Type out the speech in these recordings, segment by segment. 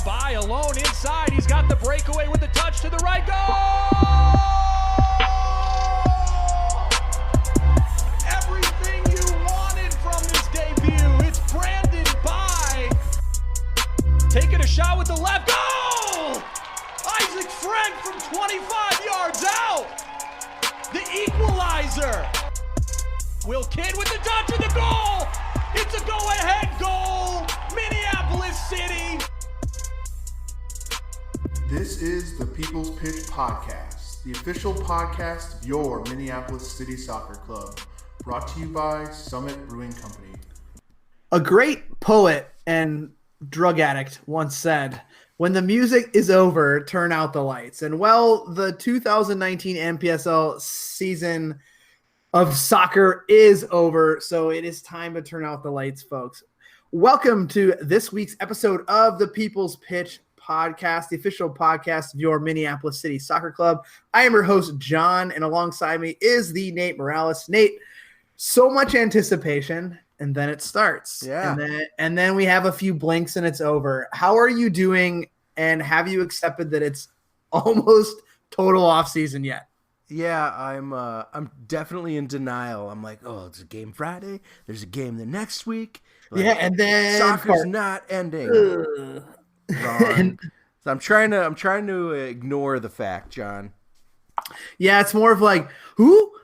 by alone inside. He's got the breakaway with the touch to the right. Goal! Everything you wanted from this debut. It's Brandon by. Taking a shot with the left. Goal! Isaac Friend from 25 yards out. The equalizer. Will Kidd with the touch of the goal. It's a go-ahead goal. Minneapolis City. This is the People's Pitch Podcast, the official podcast of your Minneapolis City Soccer Club, brought to you by Summit Brewing Company. A great poet and drug addict once said, "When the music is over, turn out the lights." And well, the 2019 NPSL season of soccer is over, so it is time to turn out the lights, folks. Welcome to this week's episode of the People's Pitch Podcast, the official podcast of your Minneapolis City Soccer Club. I am your host, John, and alongside me is the Nate Morales. Nate, so much anticipation, and then it starts. Yeah. And then we have a few blinks and it's over. How are you doing, and have you accepted that it's almost total off season yet? Yeah, I'm definitely in denial. I'm like, oh, it's a game Friday. There's a game the next week. Like, yeah, and then soccer's not ending. Wrong. So I'm trying to ignore the fact, John. Yeah, it's more of like,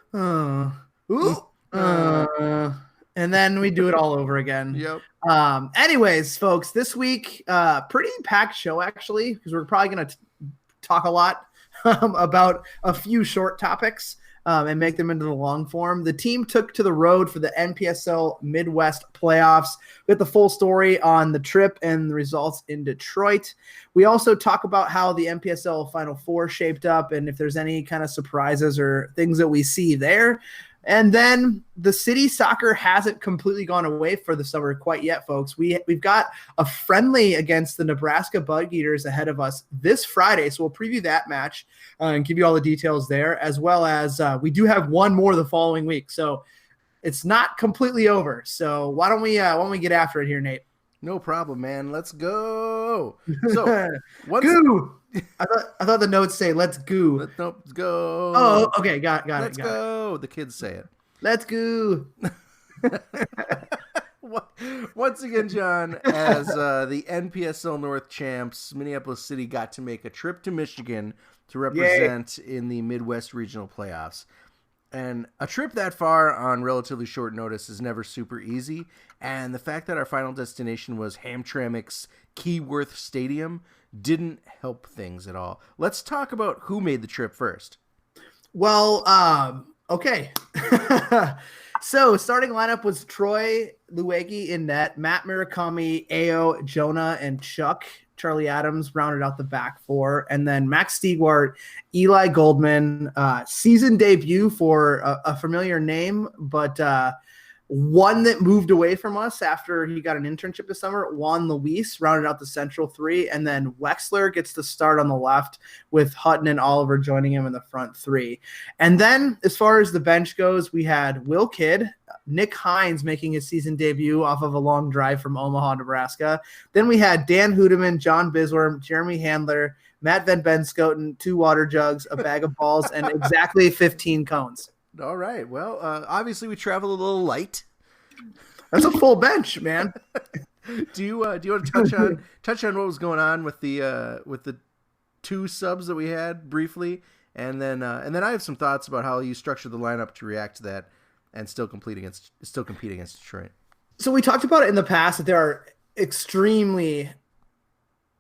and then we do it all over again. Yep. Anyways, folks, this week, pretty packed show actually, because we're probably going to talk a lot about a few short topics and make them into the long form. The team took to the road for the NPSL Midwest playoffs. We got the full story on the trip and the results in Detroit. We also talk about how the NPSL Final Four shaped up and if there's any kind of surprises or things that we see there. And then the city soccer hasn't completely gone away for the summer quite yet, folks. We've got a friendly against the Nebraska Bugeaters ahead of us this Friday, so we'll preview that match and give you all the details there, as well as we do have one more the following week. So it's not completely over. So why don't we get after it here, Nate? No problem, man. Let's go. So goo. I thought the notes say "Let's goo." Let's go. Oh, okay, got it. Let's go. The kids say it. Let's goo. Once again, John, as the NPSL North champs, Minneapolis City got to make a trip to Michigan to represent in the Midwest Regional Playoffs. And a trip that far on relatively short notice is never super easy. And the fact that our final destination was Hamtramck's Keyworth Stadium didn't help things at all. Let's talk about who made the trip first. Well, okay. So starting lineup was Troy Luegi in net, Matt Murakami, Ao, Jonah, and Chuck. Charlie Adams rounded out the back four. And then Max Stegwart, Eli Goldman, season debut for a familiar name, but one that moved away from us after he got an internship this summer. Juan Luis rounded out the central three. And then Wexler gets the start on the left with Hutton and Oliver joining him in the front three. And then as far as the bench goes, we had Will Kidd, Nick Hines making his season debut off of a long drive from Omaha, Nebraska. Then we had Dan Hudeman, John Bisworm, Jeremy Handler, Matt Van Benscoten, 2 water jugs, a bag of balls, and exactly 15 cones. All right. Well, obviously we travel a little light. That's a full bench, man. Do you want to touch on what was going on with the 2 subs that we had briefly, and then I have some thoughts about how you structured the lineup to react to that and still compete against Detroit. So we talked about it in the past that there are extremely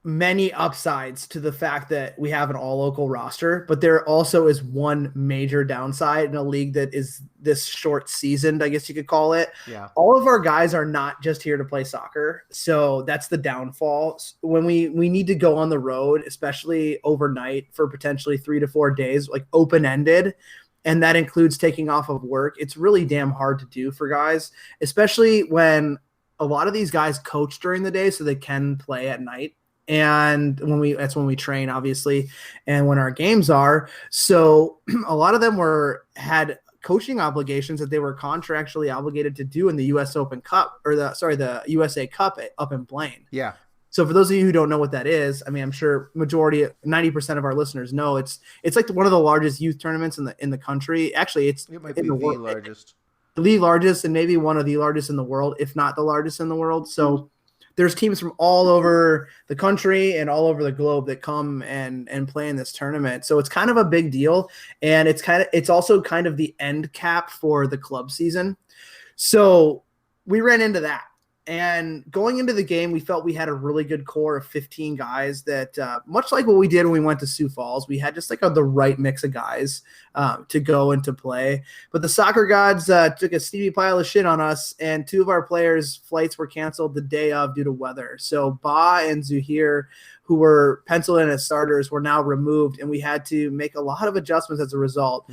many upsides to the fact that we have an all-local roster, but there also is one major downside in a league that is this short-seasoned, I guess you could call it. Yeah. All of our guys are not just here to play soccer, so that's the downfall. When we need to go on the road, especially overnight for potentially 3 to 4 days, like open-ended, and that includes taking off of work, it's really damn hard to do for guys, especially when a lot of these guys coach during the day so they can play at night. And that's when we train, obviously, and when our games are. So a lot of them had coaching obligations that they were contractually obligated to do in the U.S. Open Cup, or the USA Cup up in Blaine. Yeah. So for those of you who don't know what that is, I mean, I'm sure 90% of our listeners know it's like one of the largest youth tournaments in the country. Actually, it might be the largest. The largest, and maybe one of the largest in the world, if not the largest in the world. So there's teams from all over the country and all over the globe that come and play in this tournament. So it's kind of a big deal, and it's also kind of the end cap for the club season. So we ran into that. And going into the game, we felt we had a really good core of 15 guys that, much like what we did when we went to Sioux Falls, we had just like the right mix of guys to go and to play. But the soccer gods took a steamy pile of shit on us, and 2 of our players' flights were canceled the day of due to weather. So Ba and Zuhir, who were penciled in as starters, were now removed, and we had to make a lot of adjustments as a result.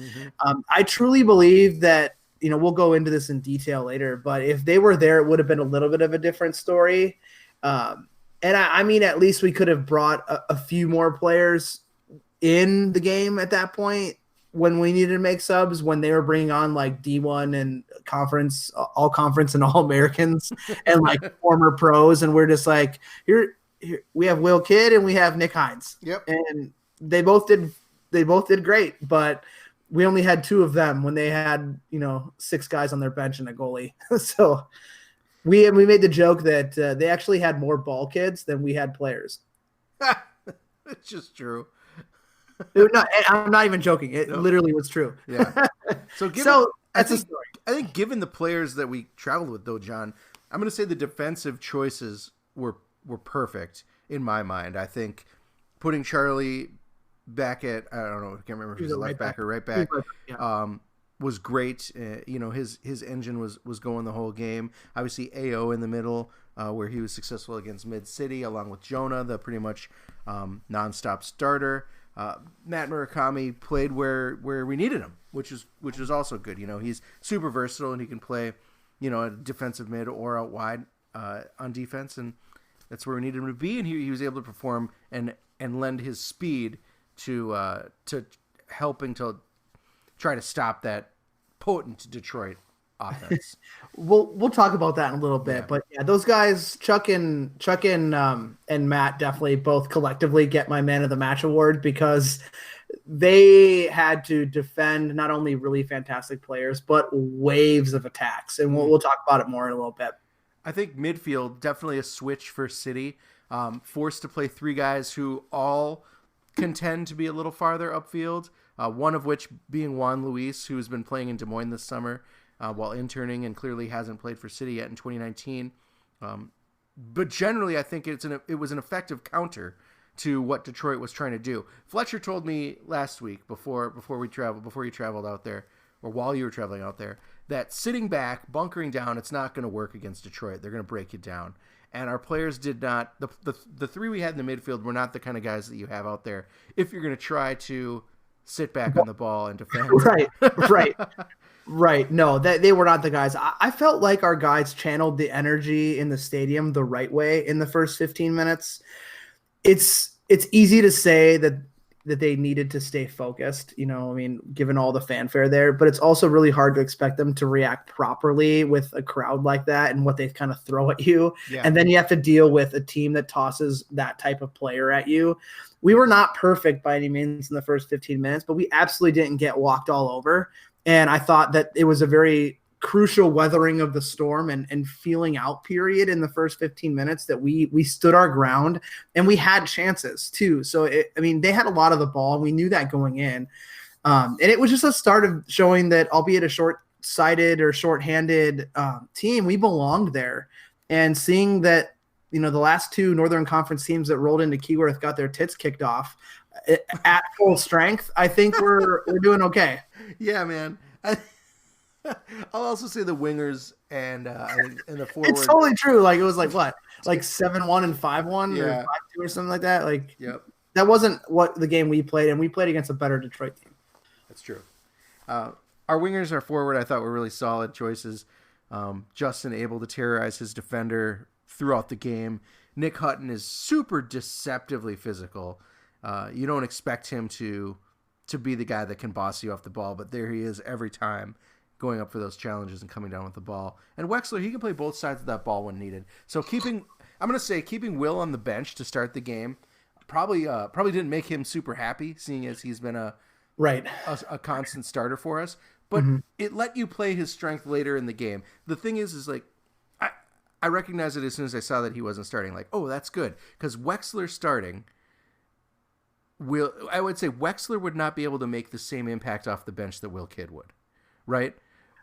I truly believe that, we'll go into this in detail later, but if they were there, it would have been a little bit of a different story. And I mean, at least we could have brought a few more players in the game at that point when we needed to make subs, when they were bringing on like D1 and all conference and all Americans and like former pros. And we're just like, here we have Will Kidd and we have Nick Hines. Yep. And they both did great, but we only had 2 of them when they had, 6 guys on their bench and a goalie. So we made the joke that they actually had more ball kids than we had players. It's just true. I'm not even joking. It literally was true. Yeah. So that's a story. I think given the players that we traveled with, though, John, I'm going to say the defensive choices were perfect in my mind. I think putting Charlie back at, I don't know, I can't remember if he was a left back or right back, was great. His engine was going the whole game. Obviously, AO in the middle, where he was successful against Mid-City, along with Jonah, the pretty much nonstop starter. Matt Murakami played where we needed him, which is also good. He's super versatile, and he can play, a defensive mid or out wide on defense, and that's where we needed him to be. And he was able to perform and lend his speed to helping to try to stop that potent Detroit offense. We'll talk about that in a little bit, but yeah, those guys, Chuck and Matt, definitely both collectively get my man of the match award because they had to defend not only really fantastic players but waves of attacks, and we'll talk about it more in a little bit. I think midfield definitely a switch for City, forced to play 3 guys who all contend to be a little farther upfield, one of which being Juan Luis, who's been playing in Des Moines this summer while interning and clearly hasn't played for City yet in 2019. But generally, I think it was an effective counter to what Detroit was trying to do. Fletcher told me last week before you traveled out there, or while you were traveling out there, that sitting back, bunkering down, it's not going to work against Detroit. They're going to break you down. And our players did not. The 3 we had in the midfield were not the kind of guys that you have out there if you're going to try to sit back on the ball and defend. Right. No, they were not the guys. I felt like our guys channeled the energy in the stadium the right way in the first 15 minutes. It's easy to say that they needed to stay focused, given all the fanfare there, but it's also really hard to expect them to react properly with a crowd like that and what they kind of throw at you. Yeah. And then you have to deal with a team that tosses that type of player at you. We were not perfect by any means in the first 15 minutes, but we absolutely didn't get walked all over. And I thought that it was a very crucial weathering of the storm and feeling out period in the first 15 minutes that we stood our ground and we had chances too. So they had a lot of the ball and we knew that going in. And it was just a start of showing that, albeit a short-sighted or short-handed team, we belonged there. And seeing that, the last 2 Northern Conference teams that rolled into Keyworth got their tits kicked off at full strength, I think we're doing okay. Yeah, man. I'll also say the wingers and the forward. It's totally true. Like, it was like what? Like 7-1 and 5-1 or 5-2 or something like that. Like, yep. That wasn't what the game we played, and we played against a better Detroit team. That's true. Our wingers, our forward, I thought were really solid choices. Justin able to terrorize his defender throughout the game. Nick Hutton is super deceptively physical. You don't expect him to be the guy that can boss you off the ball, but there he is every time, going up for those challenges and coming down with the ball. And Wexler, he can play both sides of that ball when needed. So keeping I'm going to say keeping Will on the bench to start the game probably didn't make him super happy, seeing as he's been a constant starter for us. But it let you play his strength later in the game. The thing is like, I recognized it as soon as I saw that he wasn't starting. Like, oh, that's good. Because Wexler starting, I would say Wexler would not be able to make the same impact off the bench that Will Kidd would, right?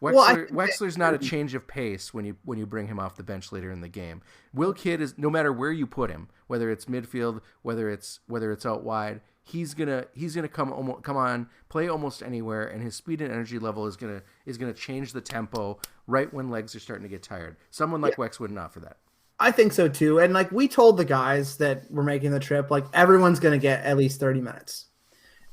Wexler's not a change of pace when you bring him off the bench later in the game. Will Kidd is, no matter where you put him, whether it's midfield, whether it's out wide, he's gonna come on, play almost anywhere, and his speed and energy level is gonna change the tempo right when legs are starting to get tired. Someone like Wex wouldn't offer that. I think so too. And like we told the guys that were making the trip, like everyone's gonna get at least 30 minutes.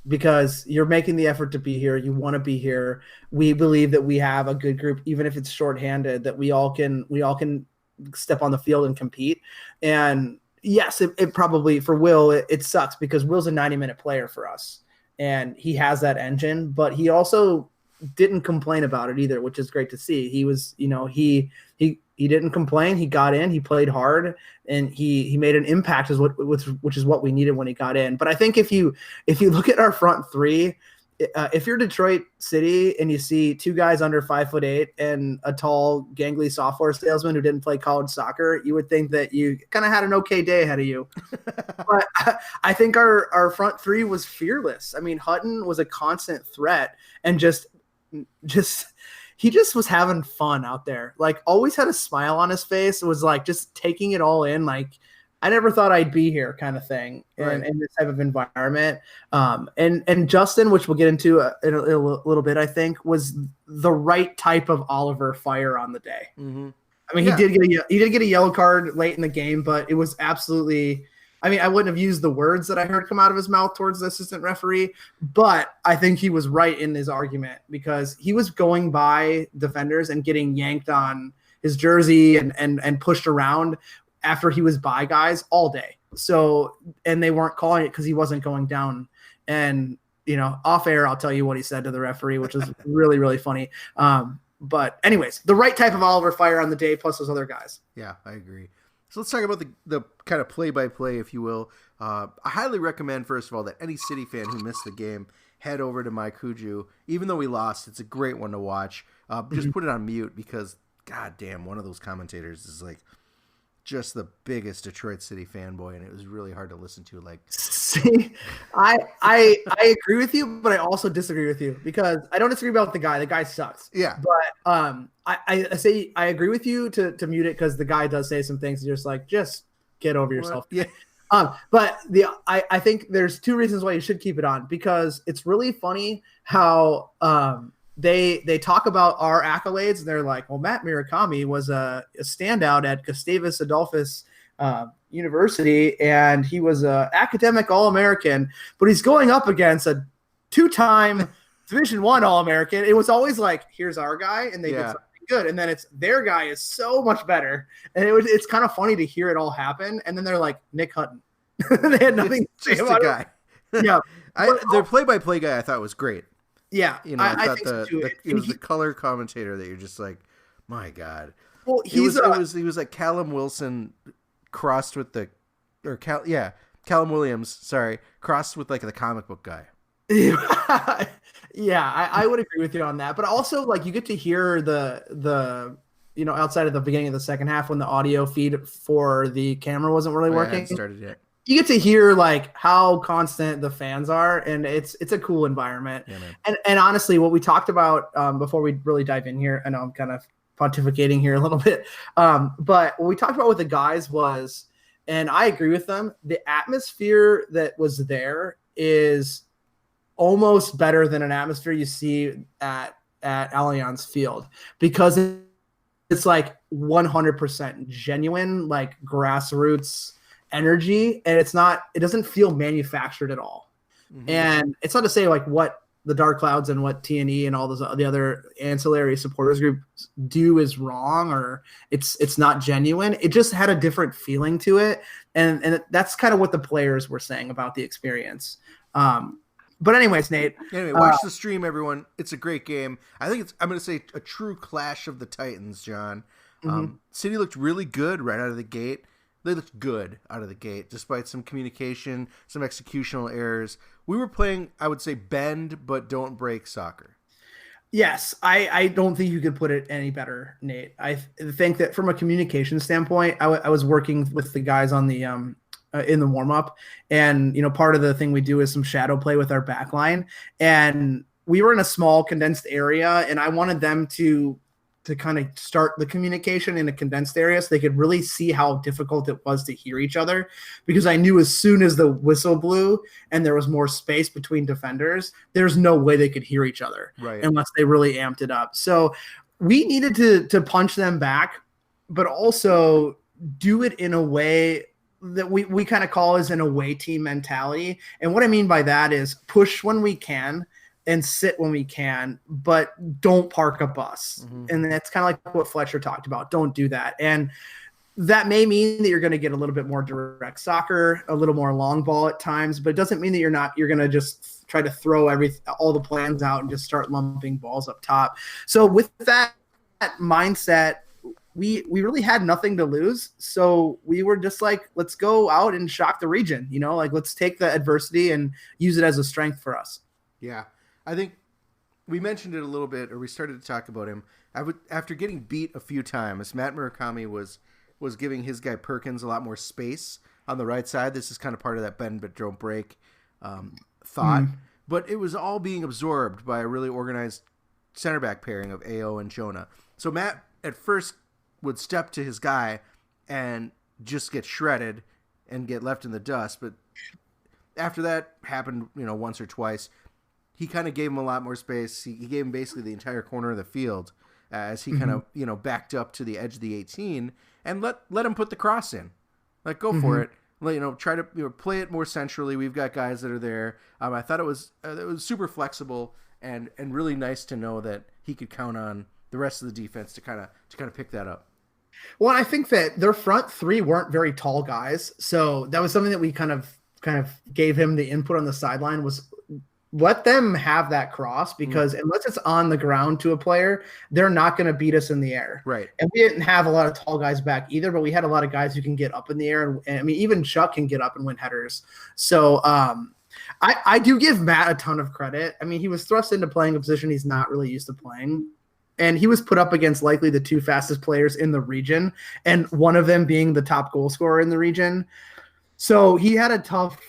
Because you're making the effort to be here. You want to be here. We believe that we have a good group, even if it's shorthanded, that we all can step on the field and compete. And yes, it probably for Will, it sucks because Will's a 90-minute player for us and he has that engine, but he also didn't complain about it either, which is great to see. He was, he didn't complain. He got in, he played hard, and he made an impact, which is what we needed when he got in. But I think if you look at our front three, if you're Detroit City and you see two guys under 5'8" and a tall, gangly software salesman who didn't play college soccer, you would think that you kind of had an okay day ahead of you. But I think our front three was fearless. I mean, Hutton was a constant threat and just he just was having fun out there. Like always had a smile on his face. It was like just taking it all in. Like I never thought I'd be here kind of thing in this type of environment. And Justin, which we'll get into in a little bit, I think was the right type of Oliver fire on the day. Mm-hmm. I mean, he did get a yellow card late in the game, but it was absolutely, I mean, I wouldn't have used the words that I heard come out of his mouth towards the assistant referee, but I think he was right in his argument because he was going by defenders and getting yanked on his jersey and pushed around after he was by guys all day. So, and they weren't calling it because he wasn't going down. And, off air, I'll tell you what he said to the referee, which is really, really funny. But anyways, the right type of Oliver fire on the day, plus those other guys. Yeah, I agree. So let's talk about the kind of play-by-play, if you will. I highly recommend, first of all, that any City fan who missed the game head over to My Cuju. Even though we lost, it's a great one to watch. Just put it on mute because, goddamn, one of those commentators is like just the biggest Detroit City fanboy, and it was really hard to listen to. Like, see, I agree with you, but I also disagree with you because I don't disagree about the guy. The guy sucks. Yeah, but I say I agree with you to mute it because the guy does say some things. You're just get over yourself. Yeah. But I think there's two reasons why you should keep it on because it's really funny how they talk about our accolades and they're like, well, Matt Murakami was a standout at Gustavus Adolphus University and he was a academic All-American, but he's going up against a two-time Division I All-American. It was always like, here's our guy, and they did something good, and then it's their guy is so much better, and it's kind of funny to hear it all happen, and then they're like Nick Hutton. They had nothing to say about guy. Yeah, their play-by-play guy I thought was great. Yeah, I thought it was the color commentator that you're just like, my God. Well, he was like Callum Wilson crossed with Callum Williams, sorry, crossed with like the comic book guy. Yeah, I would agree with you on that. But also, like, you get to hear the outside of the beginning of the second half when the audio feed for the camera wasn't really working. Hadn't started yet. You get to hear like how constant the fans are, and it's a cool environment. Yeah, and honestly, what we talked about before we really dive in here, I know I'm kind of pontificating here a little bit, but what we talked about with the guys was, and I agree with them, the atmosphere that was there is almost better than an atmosphere you see at Allianz Field because it's like 100% genuine, like grassroots energy, and it doesn't feel manufactured at all. Mm-hmm. And it's not to say like what the Dark Clouds and what TNE and all those the other ancillary supporters groups do is wrong or it's not genuine. It just had a different feeling to it, and that's kind of what the players were saying about the experience. But anyways, Nate. Anyway, watch the stream, everyone. It's a great game. I think I'm going to say a true clash of the Titans, John. Mm-hmm. City looked really good right out of the gate. they looked good out of the gate, despite some communication, some executional errors. We were playing, I would say, bend but don't break soccer. Yes, I don't think you could put it any better, Nate. I think that from a communication standpoint, I was working with the guys on the in the warm up, and part of the thing we do is some shadow play with our back line, and we were in a small condensed area, and I wanted them to kind of start the communication in a condensed area so they could really see how difficult it was to hear each other, because I knew as soon as the whistle blew and there was more space between defenders, there's no way they could hear each other unless they really amped it up. So we needed to punch them back, but also do it in a way that we kind of call as an away team mentality. And what I mean by that is push when we can and sit when we can, but don't park a bus. Mm-hmm. And that's kind of like what Fletcher talked about. Don't do that. And that may mean that you're going to get a little bit more direct soccer, a little more long ball at times, but it doesn't mean that you're going to just try to throw all the plans out and just start lumping balls up top. So with that mindset, we really had nothing to lose. So we were just like, let's go out and shock the region, let's take the adversity and use it as a strength for us. Yeah. I think we mentioned it a little bit, or we started to talk about him. After getting beat a few times, Matt Murakami was giving his guy Perkins a lot more space on the right side. This is kind of part of that bend but don't break thought. But it was all being absorbed by a really organized center back pairing of AO and Jonah. So Matt at first would step to his guy and just get shredded and get left in the dust. But after that happened, once or twice, he kind of gave him a lot more space. He gave him basically the entire corner of the field as he kind of, backed up to the edge of the 18 and let him put the cross in. Like, go for it. Try to play it more centrally. We've got guys that are there. I thought it was super flexible and really nice to know that he could count on the rest of the defense to kind of pick that up. Well, I think that their front three weren't very tall guys, so that was something that we kind of gave him the input on the sideline was let them have that cross, because unless it's on the ground to a player, they're not going to beat us in the air. Right. And we didn't have a lot of tall guys back either, but we had a lot of guys who can get up in the air. And I mean, even Chuck can get up and win headers. So I do give Matt a ton of credit. I mean, he was thrust into playing a position he's not really used to playing. And he was put up against likely the two fastest players in the region, and one of them being the top goal scorer in the region. So he had a tough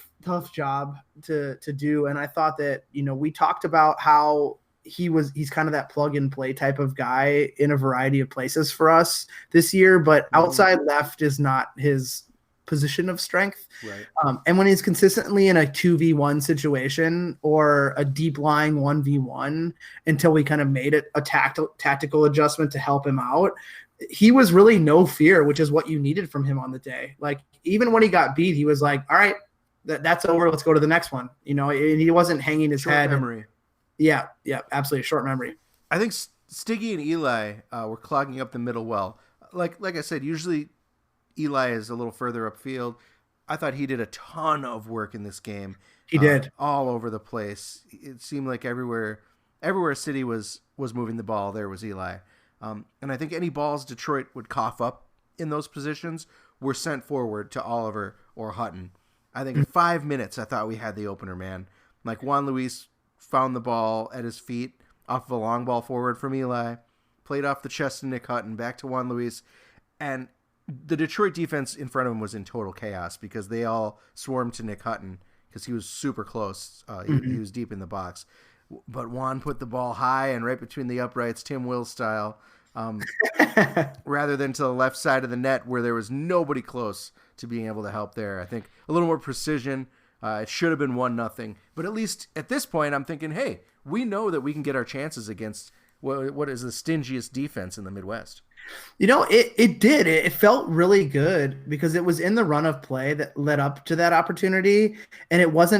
job to do. And I thought that, we talked about how he's kind of that plug and play type of guy in a variety of places for us this year, but outside left is not his position of strength. Right. And when he's consistently in a 2v1 situation or a deep lying 1v1 until we kind of made it a tactical adjustment to help him out, he was really no fear, which is what you needed from him on the day. Like, even when he got beat, he was like, all right, that's over. Let's go to the next one. And he wasn't hanging his head. Memory. Yeah, absolutely. Short memory. I think Stiggy and Eli were clogging up the middle well. Like I said, usually Eli is a little further upfield. I thought he did a ton of work in this game. He did. All over the place. It seemed like everywhere City was moving the ball, there was Eli. And I think any balls Detroit would cough up in those positions were sent forward to Oliver or Hutton. I think in 5 minutes, I thought we had the opener, man. Like, Juan Luis found the ball at his feet off of a long ball forward from Eli, played off the chest of Nick Hutton, back to Juan Luis, and the Detroit defense in front of him was in total chaos because they all swarmed to Nick Hutton because he was super close. He was deep in the box. But Juan put the ball high and right between the uprights, Tim Will style, rather than to the left side of the net where there was nobody close to being able to help there. I think a little more precision. It should have been 1-0. But at least at this point, I'm thinking, hey, we know that we can get our chances against what is the stingiest defense in the Midwest. It did. It felt really good because it was in the run of play that led up to that opportunity. And it was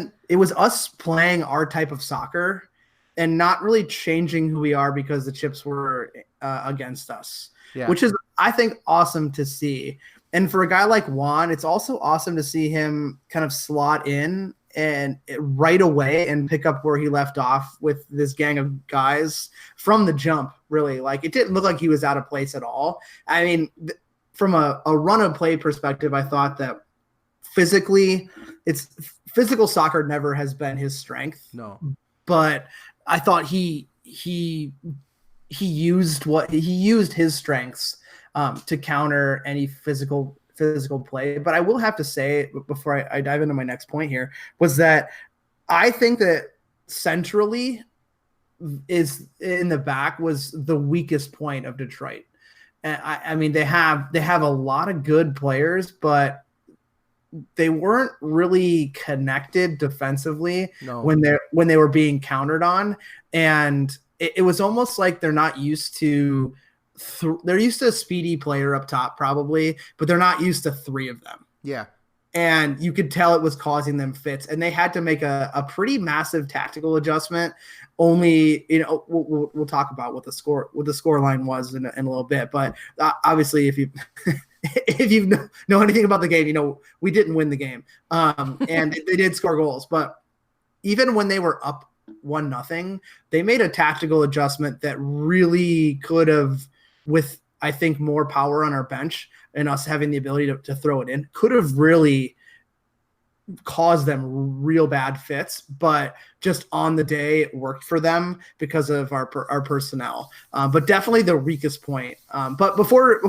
us playing our type of soccer and not really changing who we are because the chips were against us, which is, I think, awesome to see. And for a guy like Juan, it's also awesome to see him kind of slot in and right away and pick up where he left off with this gang of guys from the jump. Really, like, it didn't look like he was out of place at all. I mean, from a run of play perspective, I thought that physical soccer never has been his strength. No, but I thought he used his strengths to counter any physical play. But I will have to say, before I dive into my next point here, was that I think that centrally is in the back was the weakest point of Detroit. And I mean, they have a lot of good players, but they weren't really connected defensively when they were being countered on. And it was almost like they're not used to they're used to a speedy player up top probably, but they're not used to three of them. Yeah. And you could tell it was causing them fits, and they had to make a pretty massive tactical adjustment. Only, we'll talk about what the score line was in a little bit, but obviously if you know anything about the game, we didn't win the game. And they did score goals, but even when they were up 1-0, they made a tactical adjustment that really could have, with I think more power on our bench and us having the ability to throw it in, could have really caused them real bad fits, but just on the day it worked for them because of our personnel. But definitely the weakest point. But before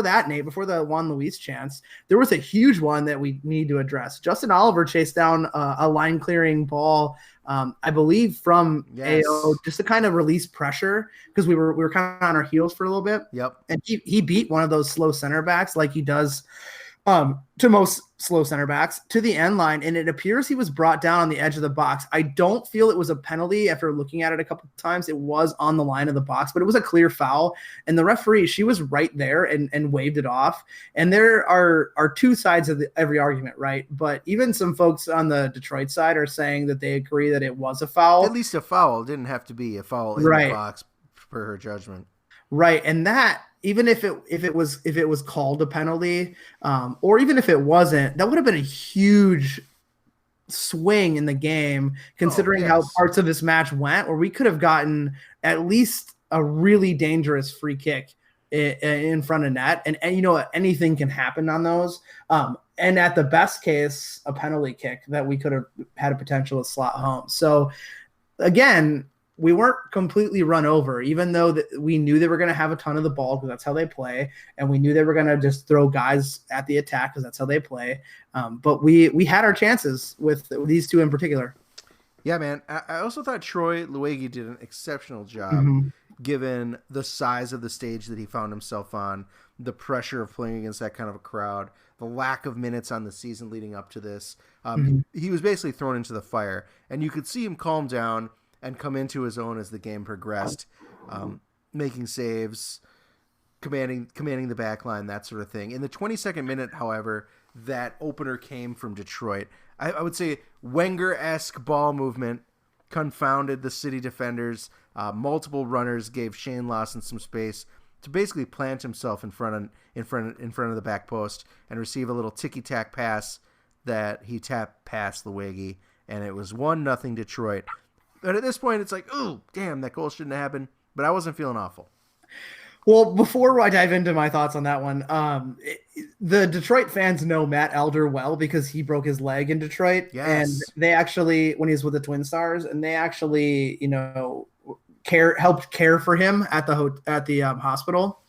that, Nate, before the Juan Luis chance, there was a huge one that we need to address. Justin Oliver chased down a line clearing ball, I believe from AO, just to kind of release pressure because we were kind of on our heels for a little bit. Yep. And he beat one of those slow center backs like he does to most slow center backs to the end line, and it appears he was brought down on the edge of the box. I don't feel it was a penalty after looking at it a couple of times. It was on the line of the box, but it was a clear foul, and the referee, she was right there and waved it off. And there are two sides of every argument, right? But even some folks on the Detroit side are saying that they agree that it was a foul. At least a foul. It didn't have to be a foul in the box per her judgment. Right, and that, even if it was called a penalty, or even if it wasn't, that would have been a huge swing in the game, considering how parts of this match went, where we could have gotten at least a really dangerous free kick in front of net, and anything can happen on those. And at the best case, a penalty kick that we could have had a potential to slot home. So again, we weren't completely run over, even though we knew they were going to have a ton of the ball because that's how they play. And we knew they were going to just throw guys at the attack because that's how they play. But we had our chances with these two in particular. Yeah, man. I also thought Troy Luegi did an exceptional job given the size of the stage that he found himself on, the pressure of playing against that kind of a crowd, the lack of minutes on the season leading up to this. He was basically thrown into the fire, and you could see him calm down and come into his own as the game progressed, making saves, commanding the back line, that sort of thing. In the 22nd minute, however, that opener came from Detroit. I would say Wenger-esque ball movement confounded the City defenders. Multiple runners gave Shane Lawson some space to basically plant himself in front of the back post and receive a little ticky-tack pass that he tapped past Luegi, and it was 1-0 Detroit. But at this point, it's like, oh, damn, that goal shouldn't have happened. But I wasn't feeling awful. Well, before I dive into my thoughts on that one, the Detroit fans know Matt Elder well because he broke his leg in Detroit. Yes. And they actually, when he was with the Twin Stars, and they actually, helped care for him at the hospital,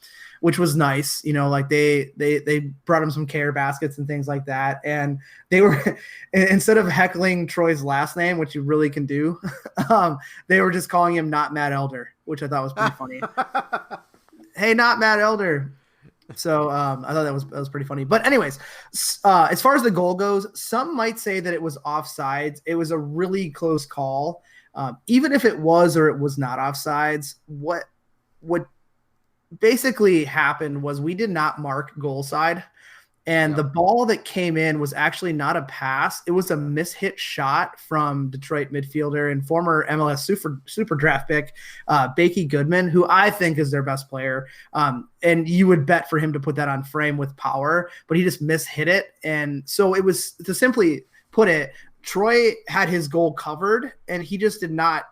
which was nice. Like they brought him some care baskets and things like that. And they were, instead of heckling Troy's last name, which you really can do, they were just calling him not Matt Elder, which I thought was pretty funny. Hey, not Matt Elder. So I thought that was pretty funny. But anyways, as far as the goal goes, some might say that it was offsides. It was a really close call. Even if it was or it was not offsides, what basically happened was we did not mark goal side, and the ball that came in was actually not a pass. It was a mishit shot from Detroit midfielder and former MLS super draft pick, Bakey Goodman, who I think is their best player. And you would bet for him to put that on frame with power, but he just mishit it. And so it was, to simply put it, Troy had his goal covered and he just did not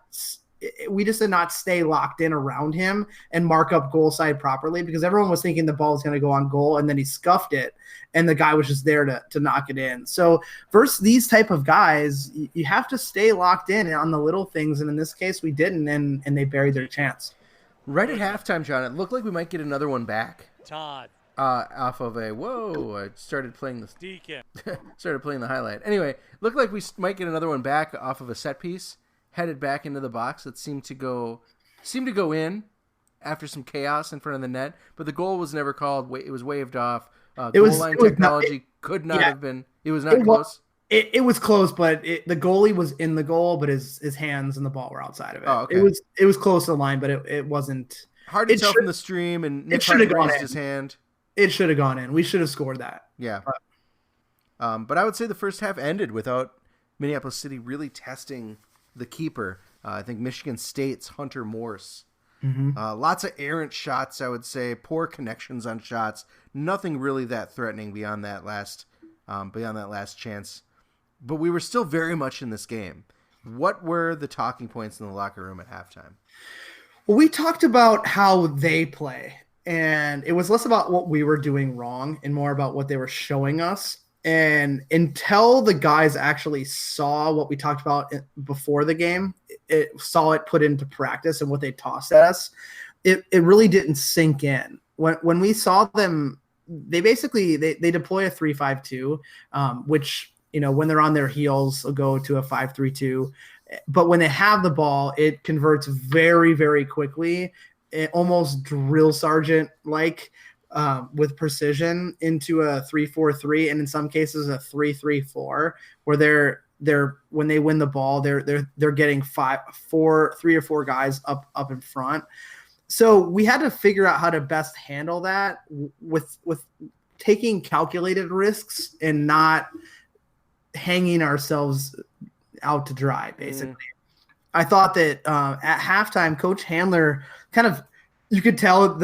we just did not stay locked in around him and mark up goal side properly, because everyone was thinking the ball was going to go on goal, and then he scuffed it and the guy was just there to knock it in. So versus these type of guys, you have to stay locked in on the little things. And in this case, we didn't, and they buried their chance. Right at halftime, John, it looked like we might get another one back. Todd. Off of a I started playing Deacon. started playing the highlight. Anyway, looked like we might get another one back off of a set piece, headed back into the box that seemed to go in after some chaos in front of the net, but the goal was never called. It was waved off. Goal line technology could not have been. It was not close. It was close, but the goalie was in the goal, but his hands and the ball were outside of it. Oh, okay. It was close to the line, but it wasn't hard to tell from the stream. And Nick raised his hand. It should have gone in. We should have scored that. Yeah. But I would say the first half ended without Minneapolis City really testing the keeper. I think Michigan State's Hunter Morse. Mm-hmm. Lots of errant shots, I would say. Poor connections on shots. Nothing really that threatening beyond that last chance. But we were still very much in this game. What were the talking points in the locker room at halftime? Well, we talked about how they play, and it was less about what we were doing wrong and more about what they were showing us. And until the guys actually saw what we talked about before the game, saw it put into practice and what they tossed at us, it really didn't sink in. When we saw them, they basically they deploy a 3-5-2, which, when they're on their heels, will go to a 5-3-2. But when they have the ball, it converts very, very quickly, almost drill sergeant like, with precision, into a 3-4-3, and in some cases a 3-3-4, where they're when they win the ball, they're getting 3 or 4 guys up in front. So we had to figure out how to best handle that with taking calculated risks and not hanging ourselves out to dry, basically. I thought that at halftime, Coach Handler you could tell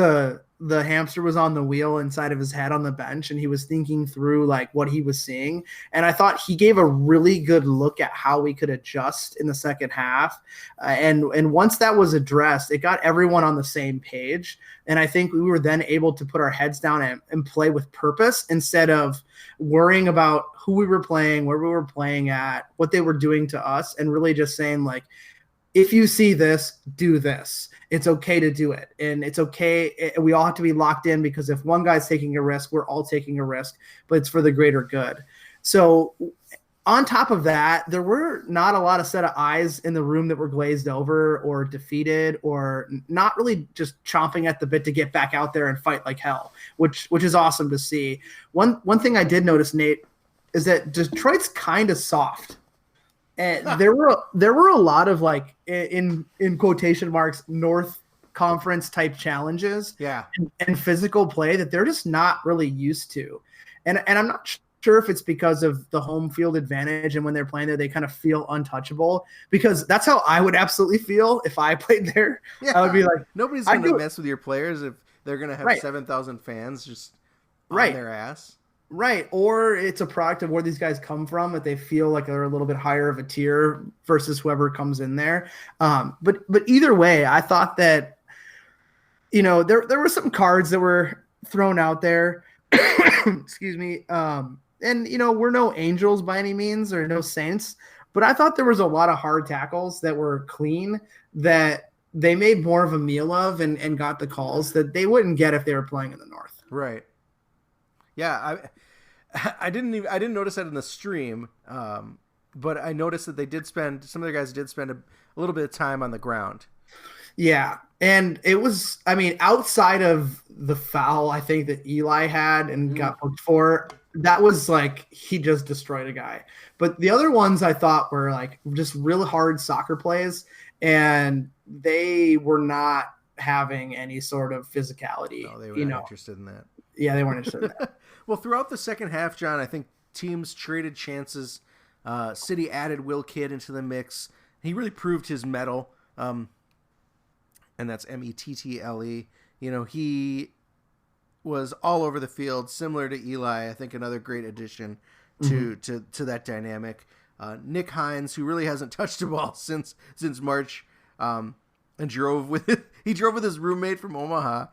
the hamster was on the wheel inside of his head on the bench, and he was thinking through like what he was seeing. And I thought he gave a really good look at how we could adjust in the second half. And once that was addressed, it got everyone on the same page. And I think we were then able to put our heads down and play with purpose, instead of worrying about who we were playing, where we were playing at, what they were doing to us, and really just saying, like, if you see this, do this. It's okay to do it. And it's okay. We all have to be locked in, because if one guy's taking a risk, we're all taking a risk, but it's for the greater good. So on top of that, there were not a lot of set of eyes in the room that were glazed over or defeated, or not really just chomping at the bit to get back out there and fight like hell, which is awesome to see. One thing I did notice, Nate, is that Detroit's kind of soft. And there were a lot of, like, in quotation marks, North Conference type challenges, and physical play that they're just not really used to. And I'm not sure if it's because of the home field advantage, and when they're playing there, they kind of feel untouchable, because that's how I would absolutely feel if I played there. Yeah. I would be like, nobody's going to mess with your players if they're going to have 7,000 fans just on their ass. Right. Or it's a product of where these guys come from, that they feel like they're a little bit higher of a tier versus whoever comes in there. But either way, I thought that, there were some cards that were thrown out there. Excuse me. And, we're no angels by any means, or no saints, but I thought there was a lot of hard tackles that were clean, that they made more of a meal of and got the calls that they wouldn't get if they were playing in the North. Right. Yeah, I didn't notice that in the stream, but I noticed that some of the guys did spend a little bit of time on the ground. Yeah, and it was, outside of the foul I think that Eli had and got booked for, that was like, he just destroyed a guy. But the other ones I thought were like just real hard soccer plays, and they were not having any sort of physicality. No, they were not interested in that. Yeah, they weren't interested in that. Well, throughout the second half, John, I think teams traded chances. City added Will Kidd into the mix. He really proved his mettle, and that's Mettle. He was all over the field, similar to Eli. I think another great addition to that dynamic. Nick Hines, who really hasn't touched a ball since March, and drove with his roommate from Omaha.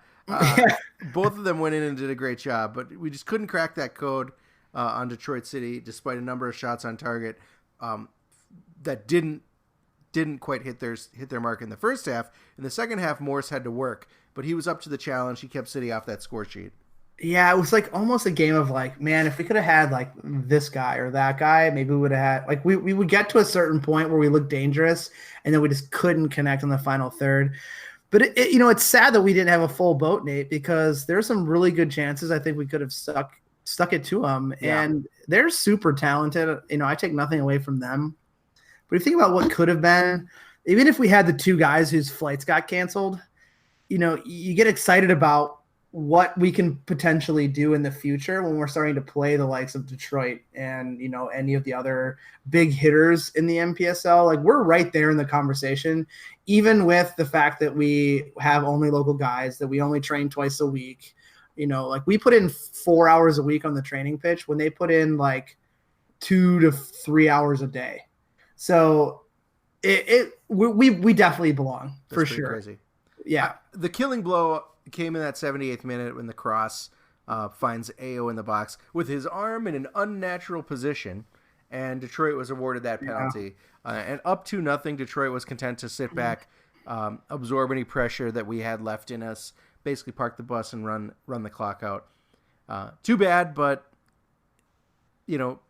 Both of them went in and did a great job, but we just couldn't crack that code on Detroit City, despite a number of shots on target that didn't quite hit their mark in the first half. In the second half, Morse had to work, but he was up to the challenge. He kept City off that score sheet. Yeah, it was like almost a game of like, man, if we could have had like this guy or that guy, maybe we would have had like we would get to a certain point where we looked dangerous, and then we just couldn't connect on the final third. But it's sad that we didn't have a full boat, Nate, because there's some really good chances. I think we could have stuck it to them, and they're super talented. I take nothing away from them, but if you think about what could have been, even if we had the two guys whose flights got canceled, you get excited about what we can potentially do in the future when we're starting to play the likes of Detroit and, any of the other big hitters in the NPSL. Like, we're right there in the conversation, even with the fact that we have only local guys, that we only train twice a week. Like, we put in 4 hours a week on the training pitch when they put in like 2 to 3 hours a day. So we definitely belong. That's for sure. Crazy. Yeah. The killing blow came in that 78th minute when the cross finds AO in the box with his arm in an unnatural position, and Detroit was awarded that penalty. And up to nothing, Detroit was content to sit back, absorb any pressure that we had left in us, basically park the bus and run the clock out. Too bad, but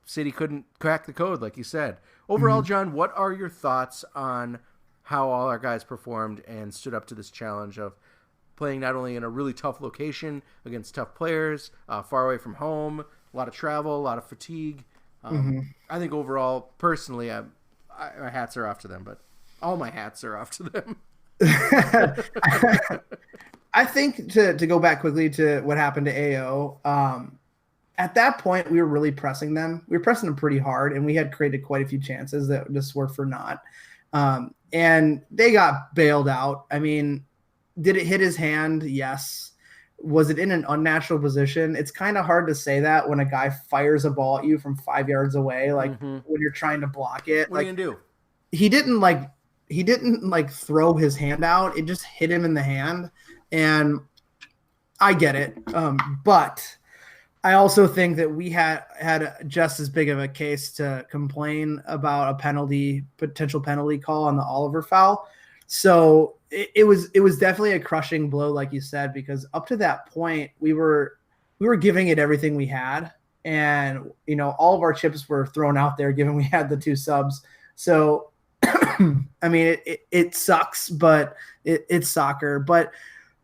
City couldn't crack the code, like you said. Overall, John, what are your thoughts on how all our guys performed and stood up to this challenge of playing not only in a really tough location against tough players, far away from home, a lot of travel, a lot of fatigue. I think overall, personally, my hats are off to them, but all my hats are off to them. I think to go back quickly to what happened to AO, at that point, we were really pressing them. We were pressing them pretty hard, and we had created quite a few chances that just were for naught. And they got bailed out. I mean, did it hit his hand? Yes. Was it in an unnatural position? It's kind of hard to say that when a guy fires a ball at you from 5 yards away, like when you're trying to block it. What are you gonna do? He didn't throw his hand out. It just hit him in the hand, and I get it. But I also think that we had just as big of a case to complain about a potential penalty call on the Oliver foul. So it was definitely a crushing blow, like you said, because up to that point we were giving it everything we had, and all of our chips were thrown out there given we had the two subs. So I mean, it sucks, but it's soccer. But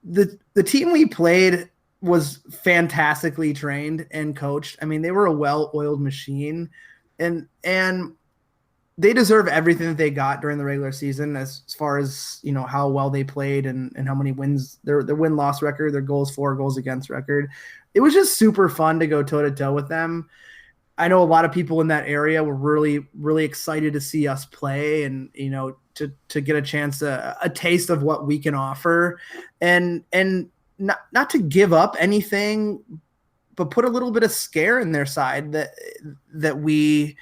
the team we played was fantastically trained and coached. I mean, they were a well-oiled machine, and they deserve everything that they got during the regular season as far as, how well they played and how many wins, their win-loss record, their goals for, goals against record. It was just super fun to go toe-to-toe with them. I know a lot of people in that area were really, really excited to see us play and, to get a chance, a taste of what we can offer, and not to give up anything, but put a little bit of scare in their side that we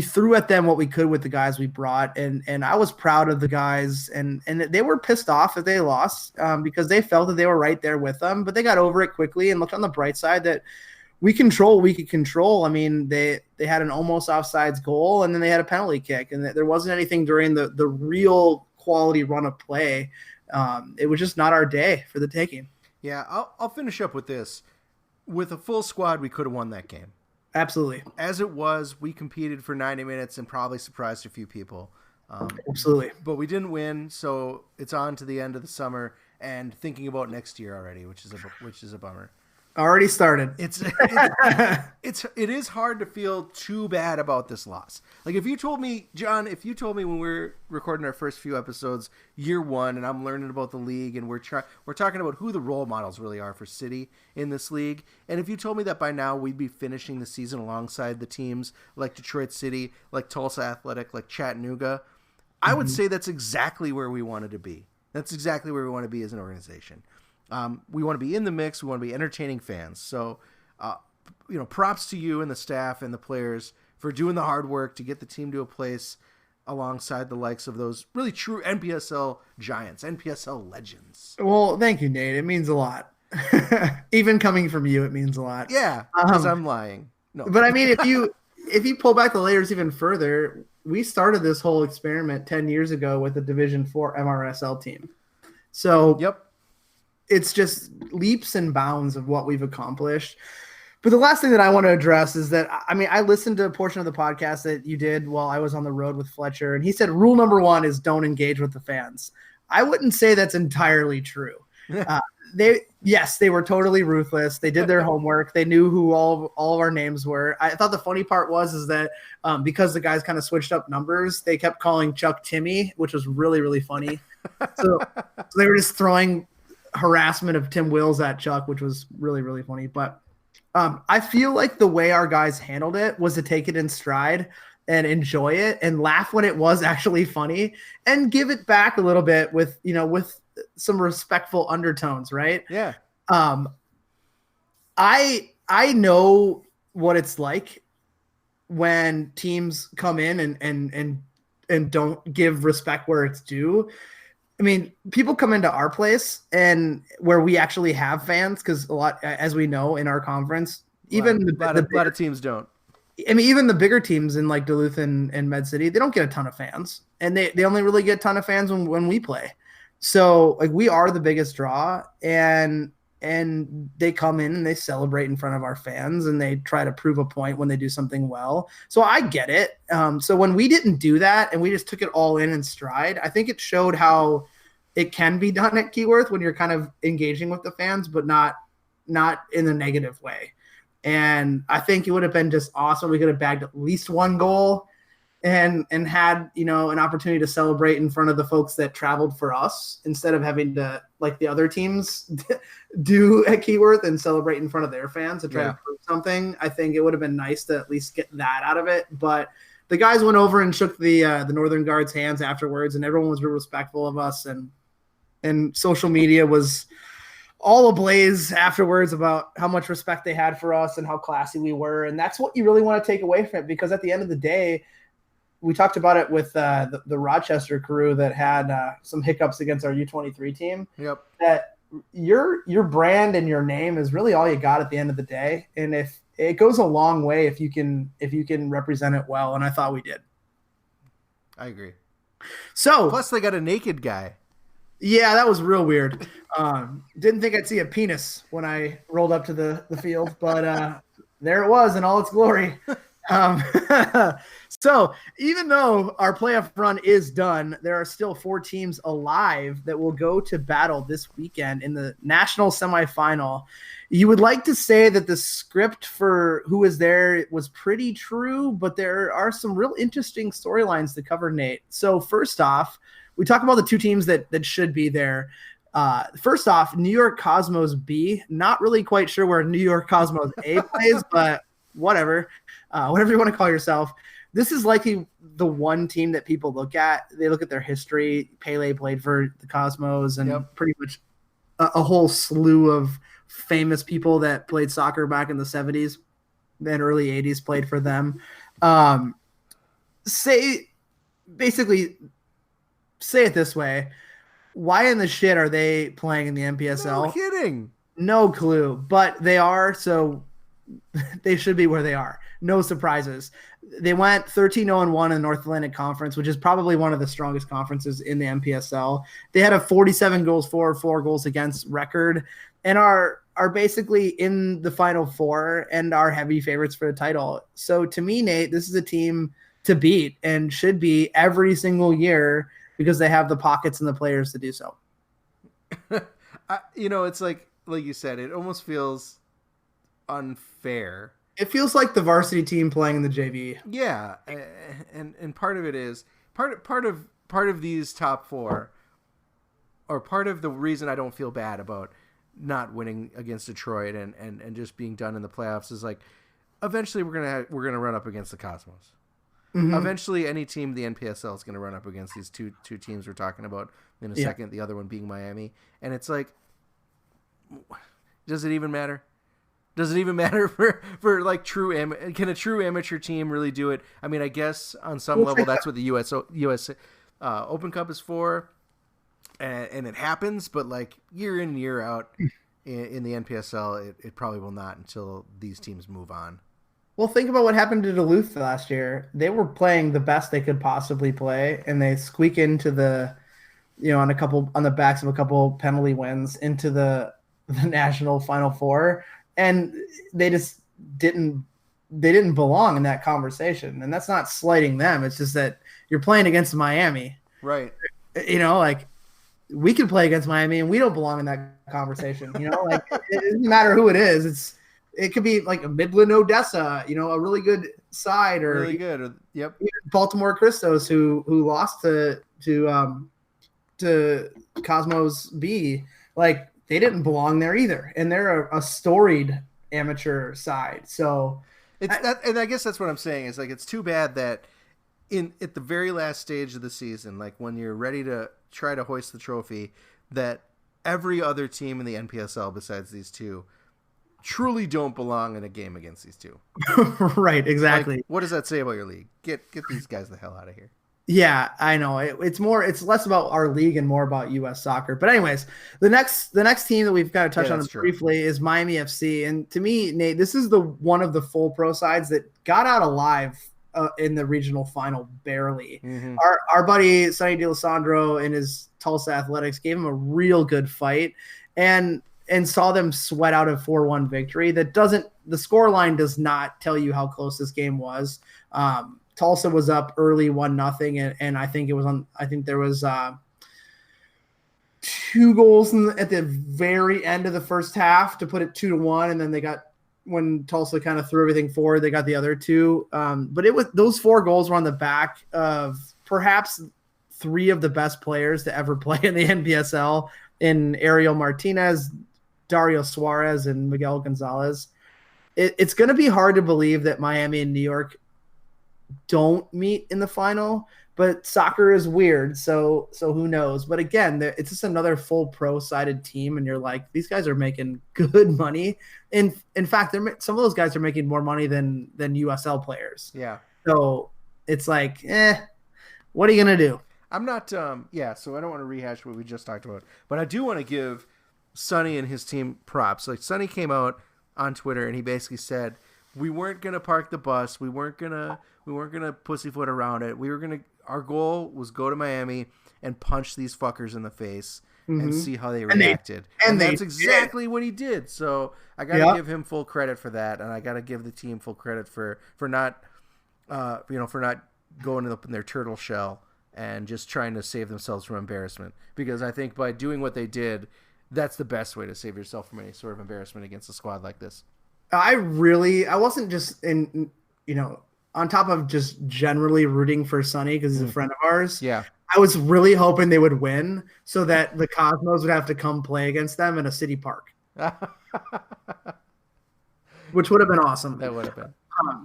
threw at them what we could with the guys we brought. And I was proud of the guys, and they were pissed off that they lost because they felt that they were right there with them, but they got over it quickly and looked on the bright side that we could control. I mean, they had an almost offsides goal, and then they had a penalty kick, and there wasn't anything during the real quality run of play. It was just not our day for the taking. Yeah, I'll finish up with this. With a full squad, we could have won that game. Absolutely. As it was, we competed for 90 minutes and probably surprised a few people. Absolutely. But we didn't win, so it's on to the end of the summer and thinking about next year already, which is a bummer. Already started. It is hard to feel too bad about this loss. Like, if you told me, John, when we were recording our first few episodes, year one, and I'm learning about the league, and we're talking about who the role models really are for City in this league, and if you told me that by now we'd be finishing the season alongside the teams like Detroit City, like Tulsa Athletic, like Chattanooga, I would say that's exactly where we wanted to be. That's exactly where we want to be as an organization. We want to be in the mix. We want to be entertaining fans. So, props to you and the staff and the players for doing the hard work to get the team to a place alongside the likes of those really true NPSL giants, NPSL legends. Well, thank you, Nate. It means a lot. Even coming from you, it means a lot. Yeah, because I'm lying. No, but I mean, if you pull back the layers even further, we started this whole experiment 10 years ago with a Division 4 MRSL team. So yep, it's just leaps and bounds of what we've accomplished. But the last thing that I want to address is that, I mean, I listened to a portion of the podcast that you did while I was on the road with Fletcher, and he said rule number 1 is don't engage with the fans. I wouldn't say that's entirely true. They were totally ruthless. They did their homework. They knew who all of our names were. I thought the funny part was that because the guys kind of switched up numbers, they kept calling Chuck Timmy, which was really, really funny. So they were just throwing harassment of Tim Wills at Chuck, which was really, really funny. But I feel like the way our guys handled it was to take it in stride and enjoy it and laugh when it was actually funny and give it back a little bit with some respectful undertones, right? Yeah. I know what it's like when teams come in and don't give respect where it's due. I mean, people come into our place and where we actually have fans, because a lot, as we know in our conference, a lot of teams don't. I mean, even the bigger teams in like Duluth and Med City, they don't get a ton of fans, and they only really get a ton of fans when we play. So like we are the biggest draw, and they come in and they celebrate in front of our fans and they try to prove a point when they do something well. So I get it. So when we didn't do that and we just took it all in stride, I think it showed how it can be done at Keyworth when you're kind of engaging with the fans, but not in a negative way. And I think it would have been just awesome. We could have bagged at least one goal and had, an opportunity to celebrate in front of the folks that traveled for us instead of having to, like the other teams do at Keyworth, and celebrate in front of their fans to try to prove something. I think it would have been nice to at least get that out of it. But the guys went over and shook the Northern Guard's hands afterwards, and everyone was real respectful of us, and social media was all ablaze afterwards about how much respect they had for us and how classy we were. And that's what you really want to take away from it, because at the end of the day, we talked about it with the Rochester crew that had some hiccups against our U23 team. Yep. That your brand and your name is really all you got at the end of the day. And if it goes a long way if you can represent it well. And I thought we did. I agree. So plus they got a naked guy. Yeah, that was real weird. Didn't think I'd see a penis when I rolled up to the field, but there it was in all its glory. So even though our playoff run is done, there are still 4 teams alive that will go to battle this weekend in the national semifinal. You would like to say that the script for who was there was pretty true, but there are some real interesting storylines to cover, Nate. So first off, we talk about the 2 teams that should be there. First off, New York Cosmos B. Not really quite sure where New York Cosmos A plays, but whatever. Whatever you want to call yourself. This is likely the one team that people look at. They look at their history. Pele played for the Cosmos, and pretty much a whole slew of famous people that played soccer back in the 70s and early 80s played for them. Say it this way. Why in the shit are they playing in the NPSL? No kidding. No clue, but they are, so they should be where they are. No surprises. They went 13-0-1 in the North Atlantic Conference, which is probably one of the strongest conferences in the NPSL. They had a 47 goals for, 4 goals against record, and are basically in the Final Four and are heavy favorites for the title. So to me, Nate, this is a team to beat and should be every single year because they have the pockets and the players to do so. It's like you said, it almost feels unfair. It feels like the varsity team playing in the JV. Yeah, and part of it is part of these top 4, or part of the reason I don't feel bad about not winning against Detroit and just being done in the playoffs is like eventually we're gonna run up against the Cosmos. Mm-hmm. Eventually, any team in the NPSL is going to run up against these two teams we're talking about in a second. The other one being Miami, and it's like, does it even matter? Does it even matter for like can a true amateur team really do it? I mean, I guess on some level that's what the US Open Cup is for, and it happens. But like year in and year out in the NPSL, it probably will not until these teams move on. Well, think about what happened to Duluth last year. They were playing the best they could possibly play, and they squeak into the, on the backs of a couple penalty wins into the national Final Four, and they just didn't belong in that conversation. And that's not slighting them. It's just that you're playing against Miami, right? Like we can play against Miami, and we don't belong in that conversation. Like it doesn't matter who it is. It could be like a Midland Odessa, a really good side, or really good. Yep. Baltimore Christos, who lost to Cosmos B. Like they didn't belong there either, and they're a storied amateur side. So and I guess that's what I'm saying is like it's too bad that at the very last stage of the season, like when you're ready to try to hoist the trophy, that every other team in the NPSL besides these two truly don't belong in a game against these two. Right, exactly. Like, what does that say about your league? Get these guys the hell out of here. Yeah, I know. It's less about our league and more about U.S. soccer. But anyways, the next team that we've got to touch on briefly is Miami FC. And to me, Nate, this is one of the full pro sides that got out alive in the regional final barely. Mm-hmm. Our buddy Sonny D'Alessandro and his Tulsa Athletics gave him a real good fight, and saw them sweat out a 4-1 victory. The scoreline does not tell you how close this game was. Tulsa was up early 1-0, and I think there was 2 goals at the very end of the first half to put it 2-1, and then when Tulsa kind of threw everything forward, they got the other 2. But those 4 goals were on the back of perhaps 3 of the best players to ever play in the NPSL in Ariel Martinez, Dario Suarez, and Miguel Gonzalez. It's going to be hard to believe that Miami and New York don't meet in the final, but soccer is weird. So who knows? But again, it's just another full pro-sided team, and you're like, these guys are making good money. In fact, some of those guys are making more money than USL players. Yeah. So it's like, what are you going to do? I'm not, so I don't want to rehash what we just talked about, but I do want to give Sonny and his team props. Like Sonny came out on Twitter and he basically said, we weren't going to park the bus. We weren't going to pussyfoot around it. Our goal was go to Miami and punch these fuckers in the face and see how they reacted. And that's exactly what he did. So I got to give him full credit for that. And I got to give the team full credit for not going up in their turtle shell and just trying to save themselves from embarrassment. Because I think by doing what they did, that's the best way to save yourself from any sort of embarrassment against a squad like this. I wasn't just on top of just generally rooting for Sonny because he's a friend of ours. Yeah. I was really hoping they would win so that the Cosmos would have to come play against them in a city park, which would have been awesome. That would have been.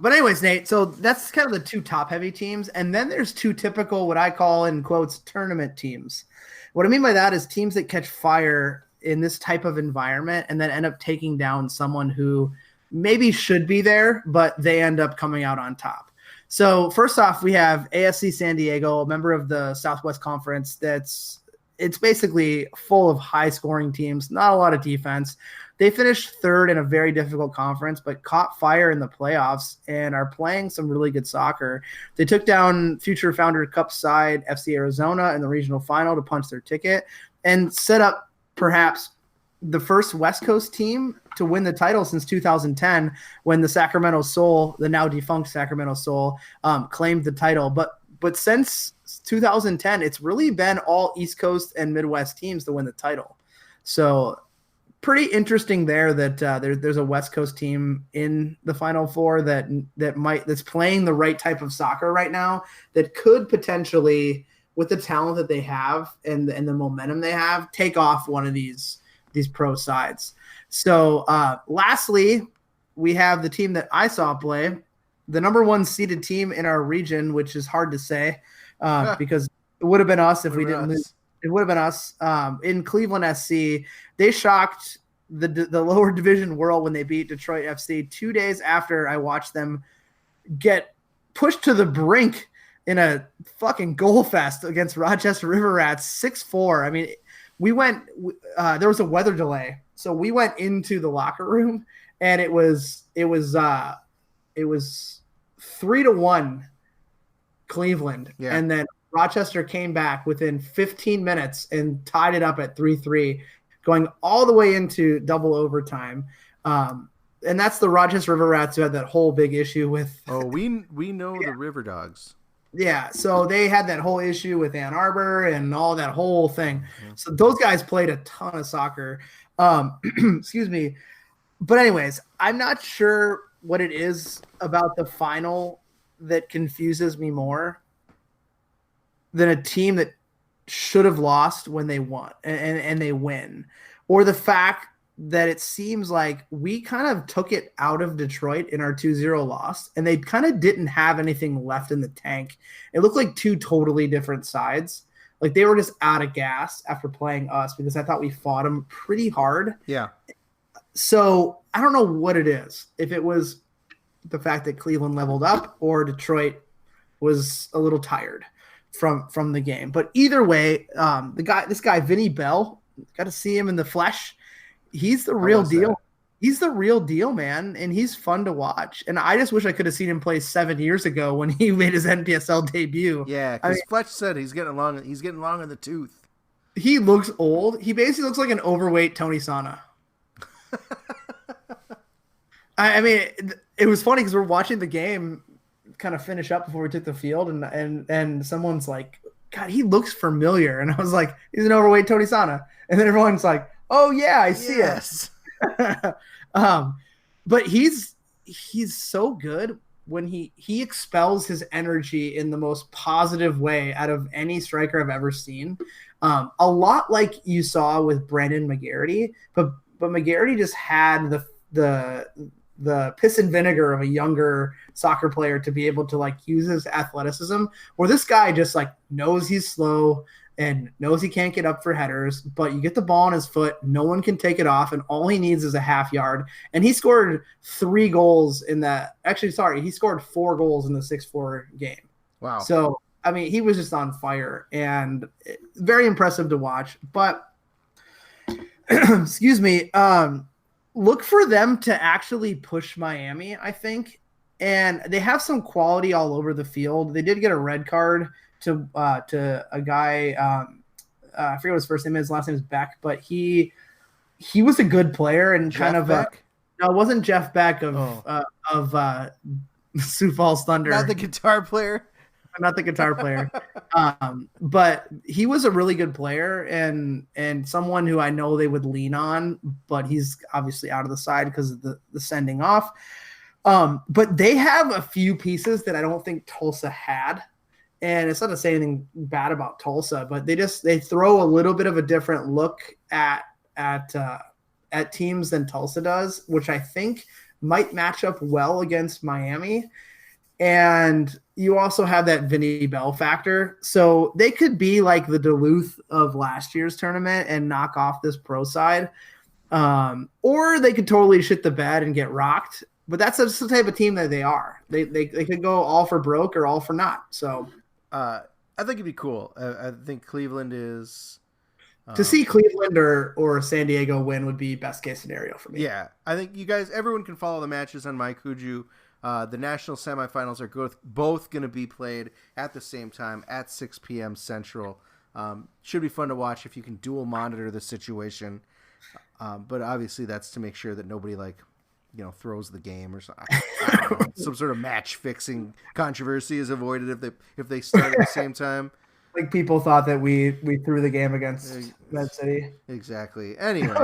But anyways, Nate, so that's kind of the 2 top heavy teams. And then there's 2 typical, what I call in quotes, tournament teams. What I mean by that is teams that catch fire in this type of environment and then end up taking down someone who maybe should be there, but they end up coming out on top. So first off, we have ASC San Diego, a member of the Southwest Conference. It's basically full of high scoring teams, not a lot of defense. They finished 3rd in a very difficult conference, but caught fire in the playoffs and are playing some really good soccer. They took down future Founder Cup side FC Arizona in the regional final to punch their ticket and set up perhaps the first West Coast team to win the title since 2010 when the Sacramento Soul, the now defunct Sacramento Soul, claimed the title. But since 2010, it's really been all East Coast and Midwest teams to win the title. So pretty interesting there that there's a West Coast team in the Final Four that's playing the right type of soccer right now that could potentially, with the talent that they have and the momentum they have, take off one of these pro sides. So lastly, we have the team that I saw play, the number 1 seeded team in our region, which is hard to say because it would have been us if we didn't lose. It would have been us in Cleveland SC. They shocked the lower division world when they beat Detroit FC 2 days after I watched them get pushed to the brink in a fucking goal fest against Rochester River Rats 6-4. I mean, we went there was a weather delay. So we went into the locker room and it was 3-1 Cleveland. Yeah. And then Rochester came back within 15 minutes and tied it up at 3-3, going all the way into double overtime. And that's the Rochester River Rats who had that whole big issue with. Oh, we know the River Dogs. Yeah, so they had that whole issue with Ann Arbor and all that whole thing. Mm-hmm. So those guys played a ton of soccer. Excuse me. But anyways, I'm not sure what it is about the final that confuses me more than a team that should have lost when they won and they win, or the fact that it seems like we kind of took it out of Detroit in our 2-0 loss and they kind of didn't have anything left in the tank. It looked like two totally different sides. Like they were just out of gas after playing us because I thought we fought them pretty hard. Yeah. So I don't know what it is. If it was the fact that Cleveland leveled up or Detroit was a little tired from the game. But either way, this guy, Vinny Bell, got to see him in the flesh. He's the real deal. That? He's the real deal, man, and he's fun to watch. And I just wish I could have seen him play 7 years ago when he made his NPSL debut. Yeah, because Fletch said he's getting long in the tooth. He looks old. He basically looks like an overweight Tony Sana. I mean, it was funny because we're watching the game kind of finish up before we took the field, and someone's like, God, he looks familiar. And I was like, he's an overweight Tony Sana. And then everyone's like, oh yeah, I see it. But he's so good when he expels his energy in the most positive way out of any striker I've ever seen. A lot like you saw with Brandon McGarity, but McGarity just had the piss and vinegar of a younger soccer player to be able to like use his athleticism, where this guy just like knows he's slow and knows he can't get up for headers, but you get the ball on his foot, no one can take it off, and all he needs is a half yard. And he scored 3 goals in that. Actually, sorry, he scored 4 goals in the 6-4 game. Wow. So, I mean, he was just on fire and very impressive to watch. But, excuse me, look for them to actually push Miami, I think. And they have some quality all over the field. They did get a red card to a guy, I forget what his first name is, his last name is Beck, but he was a good player and Jeff kind of Beck? No, it wasn't Jeff Beck of Sioux Falls Thunder. Not the guitar player. Not the guitar player. But he was a really good player and someone who I know they would lean on, but he's obviously out of the side because of the sending off. But they have a few pieces that I don't think Tulsa had. And it's not to say anything bad about Tulsa, but they throw a little bit of a different look at teams than Tulsa does, which I think might match up well against Miami. And you also have that Vinny Bell factor. So they could be like the Duluth of last year's tournament and knock off this pro side. Or they could totally shit the bed and get rocked. But that's just the type of team that they are. They could go all for broke or all for not. So I think it'd be cool. I think Cleveland is to see Cleveland or San Diego win would be best case scenario for me. Yeah, I think everyone can follow the matches on MyCuju. The national semifinals are both going to be played at the same time at 6 p.m. Central. Should be fun to watch if you can dual monitor the situation. But obviously that's to make sure that nobody throws the game or something. I don't know, some sort of match fixing controversy is avoided if they start at the same time. Like people thought that we threw the game against Med City. Exactly. Anyway,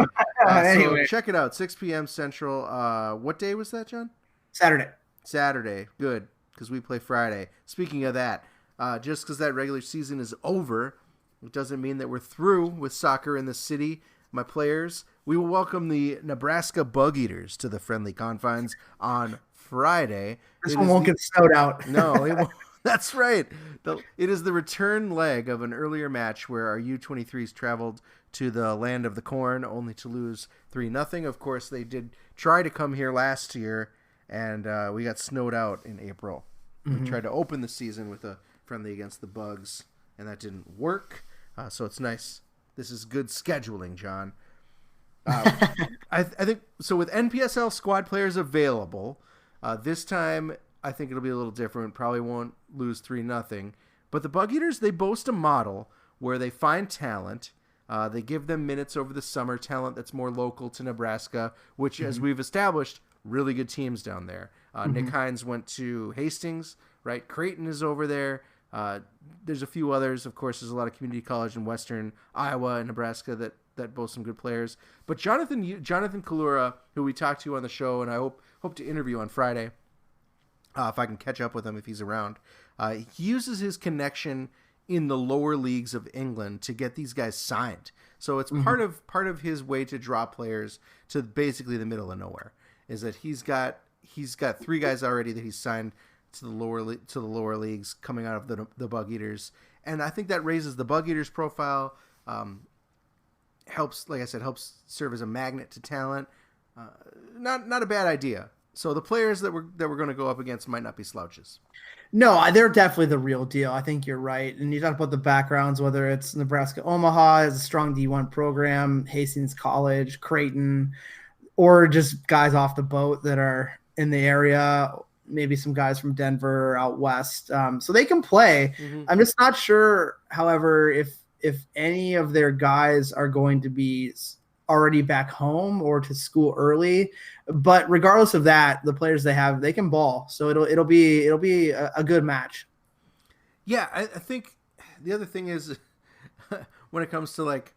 so check it out. 6 p.m. Central. What day was that, John? Saturday. Good, because we play Friday. Speaking of that, just because that regular season is over, it doesn't mean that we're through with soccer in the city. My players, we will welcome the Nebraska Bugeaters to the friendly confines on Friday. This one won't get snowed out. No, it won't. That's right. It is the return leg of an earlier match where our U23s traveled to the land of the corn, only to lose 3-0. Of course, they did try to come here last year, and we got snowed out in April. We tried to open the season with a friendly against the Bugs, and that didn't work. So it's nice. This is good scheduling, John. I think so. With NPSL squad players available, this time I think it'll be a little different. Probably won't lose 3-0. But the Bugeaters, they boast a model where they find talent. They give them minutes over the summer, talent that's more local to Nebraska, which, as we've established, really good teams down there. Nick Hines went to Hastings, right? Creighton is over there. There's a few others. Of course, there's a lot of community college in western Iowa and Nebraska that boast some good players. But Jonathan Kalura, who we talked to on the show, and I hope to interview on Friday, if I can catch up with him if he's around, he uses his connection in the lower leagues of England to get these guys signed. So it's part of his way to draw players to basically the middle of nowhere. Is that he's got 3 guys already that he's signed to the lower leagues coming out of the Bugeaters, and I think that raises the Bugeaters profile. Helps, like I said, helps serve as a magnet to talent. Not a bad idea. So the players that we're going to go up against might not be slouches. No, they're definitely the real deal. I think you're right. And you talk about the backgrounds, whether it's Nebraska Omaha has a strong D1 program, Hastings College, Creighton, or just guys off the boat that are in the area, maybe some guys from Denver out west. So they can play. I'm just not sure, however, if any of their guys are going to be already back home or to school early. But regardless of that, the players they have, they can ball. So it'll be a good match. Yeah, I think the other thing is when it comes to like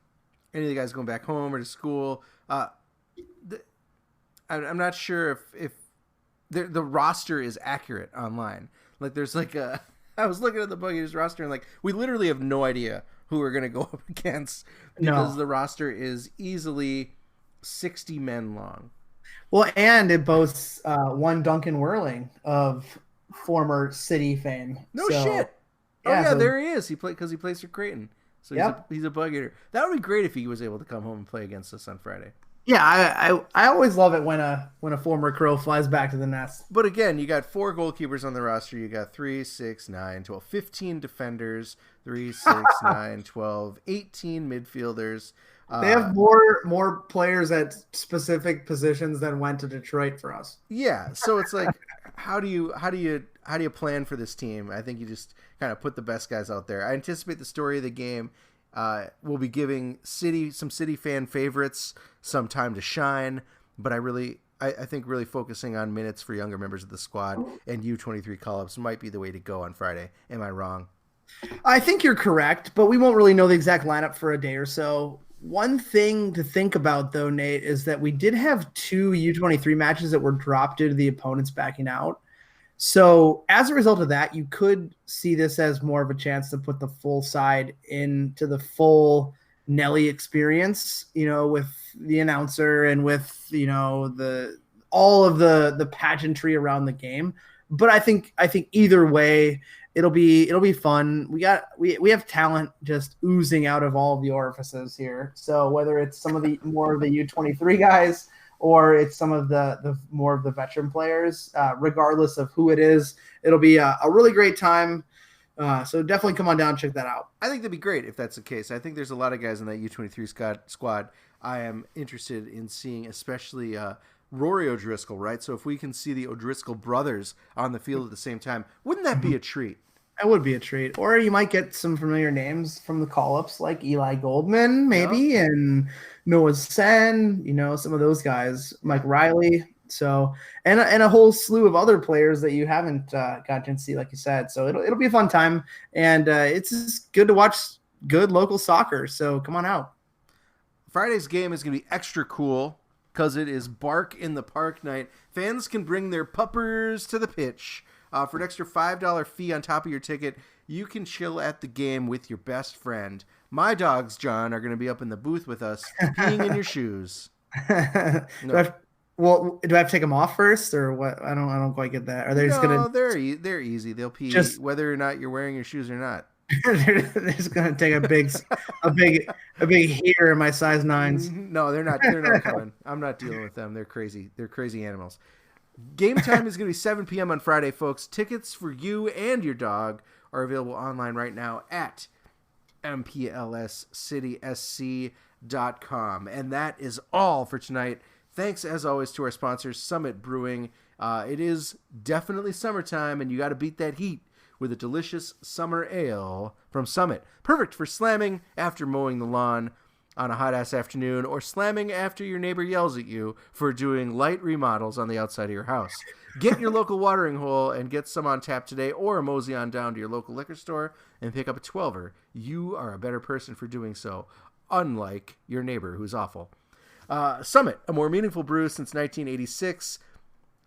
any of the guys going back home or to school, I'm not sure if the roster is accurate online. Like there's like I was looking at the Bugeaters roster and like we literally have no idea who we're going to go up against because the roster is easily 60 men long. Well, and it boasts one Duncan Whirling of former City fame. No shit. Yeah, there he is. He plays for Creighton. So he's a Bugeater. That would be great if he was able to come home and play against us on Friday. Yeah, I always love it when a former Crow flies back to the nest. But again, you got 4 goalkeepers on the roster. You got 3, 6, 9, 12, 15 defenders, 3, 6, 9, 12, 18 midfielders. They have more players at specific positions than went to Detroit for us. Yeah, so it's like, how do you plan for this team? I think you just kind of put the best guys out there. I anticipate the story of the game. We'll be giving some City fan favorites some time to shine, but I think really focusing on minutes for younger members of the squad and U23 call-ups might be the way to go on Friday. Am I wrong? I think you're correct, but we won't really know the exact lineup for a day or so. One thing to think about, though, Nate, is that we did have 2 U23 matches that were dropped due to the opponents backing out. So as a result of that, you could see this as more of a chance to put the full side into the full Nelly experience, with the announcer and with, all of the pageantry around the game. But I think either way, it'll be fun. We have talent just oozing out of all of the orifices here. So whether it's some of the more of the U23 guys or it's some of the more of the veteran players, regardless of who it is, it'll be a really great time. So definitely come on down and check that out. I think that'd be great if that's the case. I think there's a lot of guys in that U23 squad I am interested in seeing, especially Rory O'Driscoll, right? So if we can see the O'Driscoll brothers on the field at the same time, wouldn't that be a treat? That would be a treat. Or you might get some familiar names from the call-ups like Eli Goldman, maybe, and Noah Sen, some of those guys, Mike Riley. So, and a whole slew of other players that you haven't gotten to see, like you said. So it'll be a fun time, and it's just good to watch good local soccer. So come on out. Friday's game is going to be extra cool because it is Bark in the Park night. Fans can bring their puppers to the pitch. For an extra $5 fee on top of your ticket, you can chill at the game with your best friend. My dogs, John, are going to be up in the booth with us, peeing in your shoes. No. Do I have to take them off first, or what? I don't quite get that. Are they just gonna? They're easy. They'll pee whether or not you're wearing your shoes or not. They're just gonna take a big heater in my size 9s. No, they're not coming. I'm not dealing with them. They're crazy. They're crazy animals. Game time is going to be 7 p.m. on Friday, folks. Tickets for you and your dog are available online right now at mplscitysc.com. And that is all for tonight. Thanks, as always, to our sponsors, Summit Brewing. It is definitely summertime, and you got to beat that heat with a delicious summer ale from Summit. Perfect for slamming after mowing the lawn on a hot-ass afternoon, or slamming after your neighbor yells at you for doing light remodels on the outside of your house. Get your local watering hole and get some on tap today, or mosey on down to your local liquor store and pick up a 12er. You are a better person for doing so, unlike your neighbor who's awful. Summit, a more meaningful brew since 1986.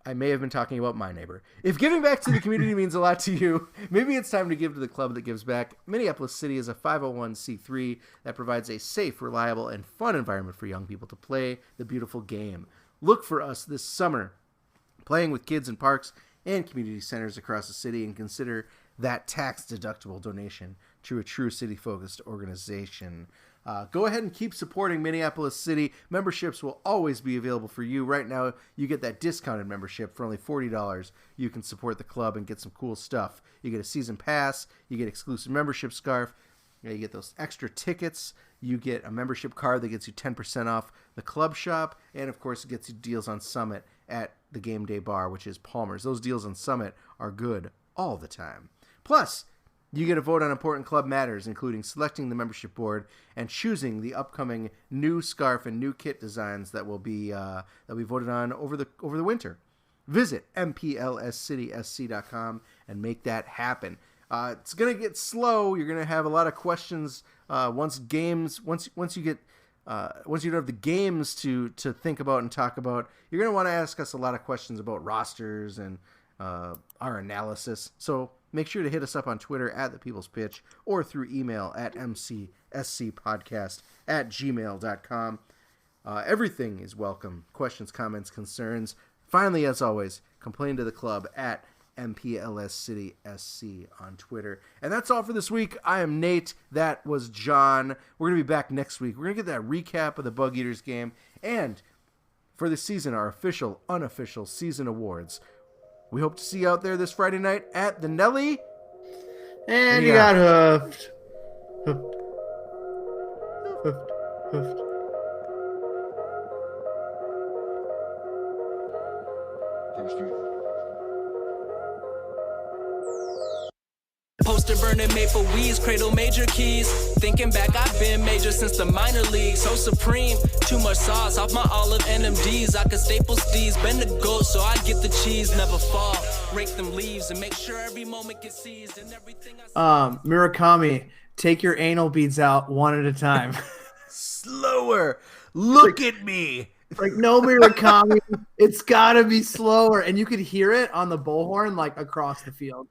I may have been talking about my neighbor. If giving back to the community means a lot to you, maybe it's time to give to the club that gives back. Minneapolis City is a 501c3 that provides a safe, reliable, and fun environment for young people to play the beautiful game. Look for us this summer, playing with kids in parks and community centers across the city, and consider that tax-deductible donation to a true city-focused organization. Go ahead and keep supporting Minneapolis City. Memberships will always be available for you. Right now, you get that discounted membership for only $40. You can support the club and get some cool stuff. You get a season pass. You get exclusive membership scarf. You get those extra tickets. You get a membership card that gets you 10% off the club shop. And, of course, it gets you deals on Summit at the Game Day Bar, which is Palmer's. Those deals on Summit are good all the time. Plus, you get a vote on important club matters, including selecting the membership board and choosing the upcoming new scarf and new kit designs that will be voted on over the winter. Visit mplscitysc.com and make that happen. It's gonna get slow. You're gonna have a lot of questions once you don't have the games to think about and talk about. You're gonna want to ask us a lot of questions about rosters and our analysis. So make sure to hit us up on Twitter at The People's Pitch or through email at mcscpodcast@gmail.com. Everything is welcome. Questions, comments, concerns. Finally, as always, complain to the club at MPLSCitySC on Twitter. And that's all for this week. I am Nate. That was John. We're going to be back next week. We're going to get that recap of the Bugeaters game. And for the season, our official, unofficial season awards. We hope to see you out there this Friday night at the Nelly. And you got hoofed. Hoofed. Poster burning maple weeds, cradle major keys. Thinking back, I've been major since the minor league. So supreme, too much sauce off my olive NMDs. I could staple steez, bend the goat so I get the cheese. Never fall, rake them leaves and make sure every moment gets seized. And everything Murakami, take your anal beads out one at a time. Slower. Look at me. Like, no, Murakami, it's gotta be slower. And you could hear it on the bullhorn like across the field.